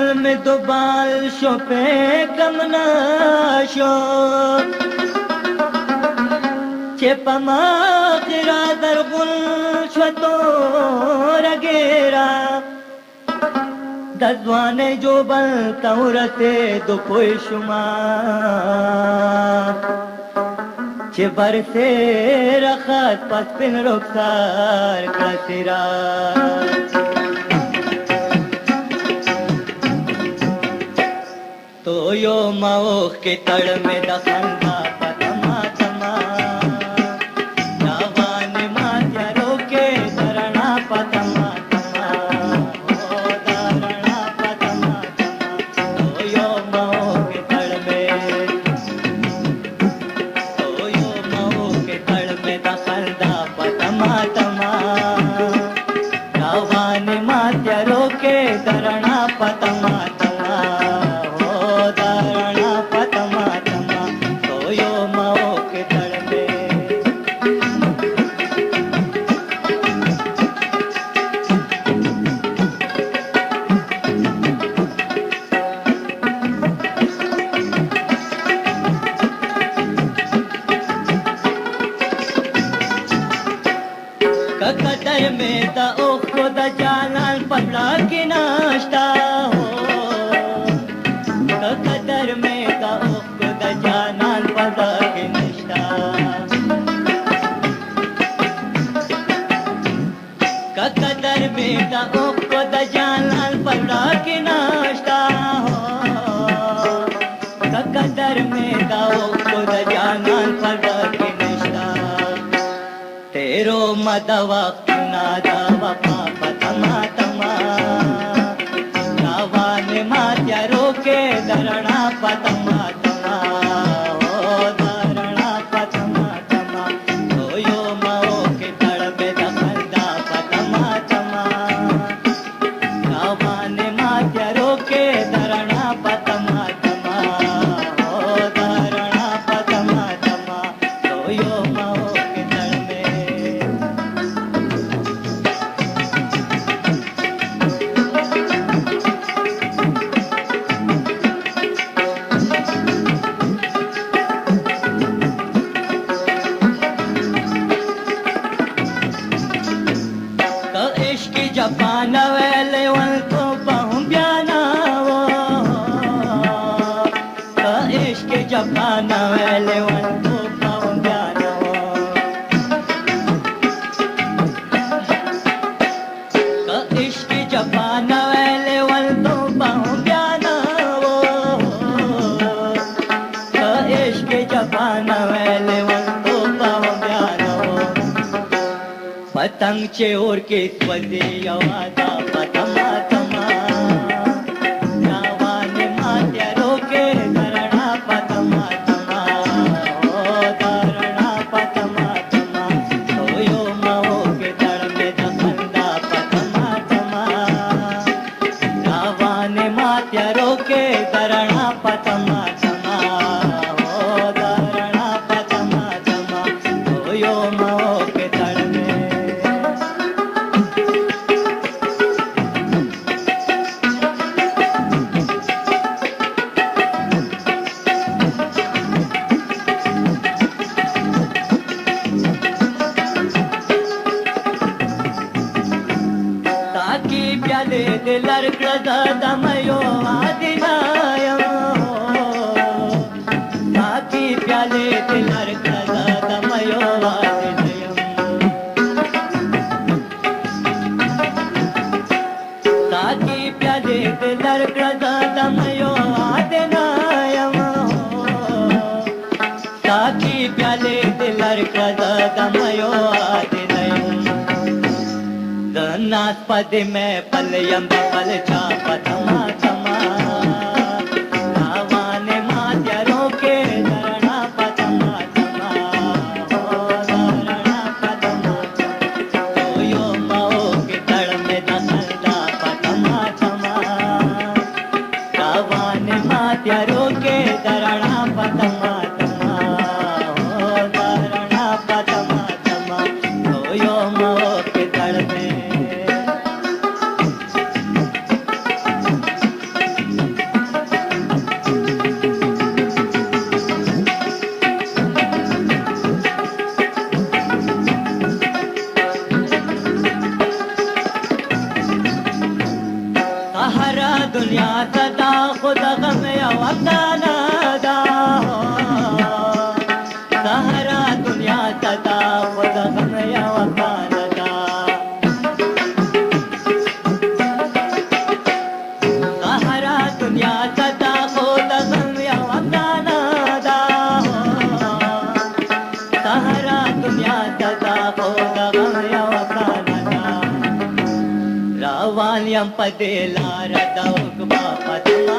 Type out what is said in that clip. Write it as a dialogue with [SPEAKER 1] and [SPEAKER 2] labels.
[SPEAKER 1] जमाल में दो बाल शो पे कमना शो चेपमा तेरा दरगुल शतो रगेरा दजवाने जो बल तौरते दो कोई शुमा चे बरसे रखत पस पिन रुखसार कसिरा तो यो मौख के तड़ में दखंदा पतमा तमा रावान मात्या रोके धरणा पतमा तमा ओ धरणा पतमा तमा तो यो मौख के तड़ में तो यो मौख के तड़ में दखंदा पतमा तमा रावान मात्या रोके धरणा पतमा कदर में दा ओखो दा जालाल पबला की नाश्ता हो कदर में दा ओखो दा जालाल पबला की नाश्ता कदर में दा ओखो दा जालाल पबला की नाश्ता हो कदर में दा ओखो दा जालाल पबला की नाश्ता तेरो मदवा नादवा पापा तमा तमा रावान मात्या रोके धरणा पतमा तमा ओ धरणा पतमा तमा तो यो मओ के तड़ में दखंदा पतमा तमा रावान मात्या रोके धरणा पतमा तमा ओ धरणा पतमा तमा तो यो मओ के तड़ जापान वेले वन को बहु ब्याना वो इश्क जापान वेले वन को बहु ब्याना वो इश्क जापान वेले वन को बहु ब्याना वो इश्क जापान वेले वन को बहु ब्याना वो पतंग चे और के स्वदे यवादा पतमा तमा रावान मात्या रोके धरणा पतमा तमा ओ धरणा पतमा तमा तो यो मओ के तड़ में दखंदा पतमा तमा रावान मात्या रोके धरणा पतमा तमा ओ धरणा पतमा तमा तो यो मओ के तड़ में प्याले दिलर दमयो आदिनायो साकी प्याले दिलर दमयो आदिनायो साकी प्याले दिलर दमयो आदिनायो साकी प्याले दिलर दमयो आदिनायो नास्पद में पलयम पल छाप तमा तमा रावान मात्या रोके धरणा पतमा तमा ओ धरणा पतमा तो यो मओ के तड़ में दखंदा पतमा तमा रावान मात्या रोके धरणा पतमा तमा ओ धरणा पतमा तमा तो यो मओ के तड़ में yam padela radau gba padma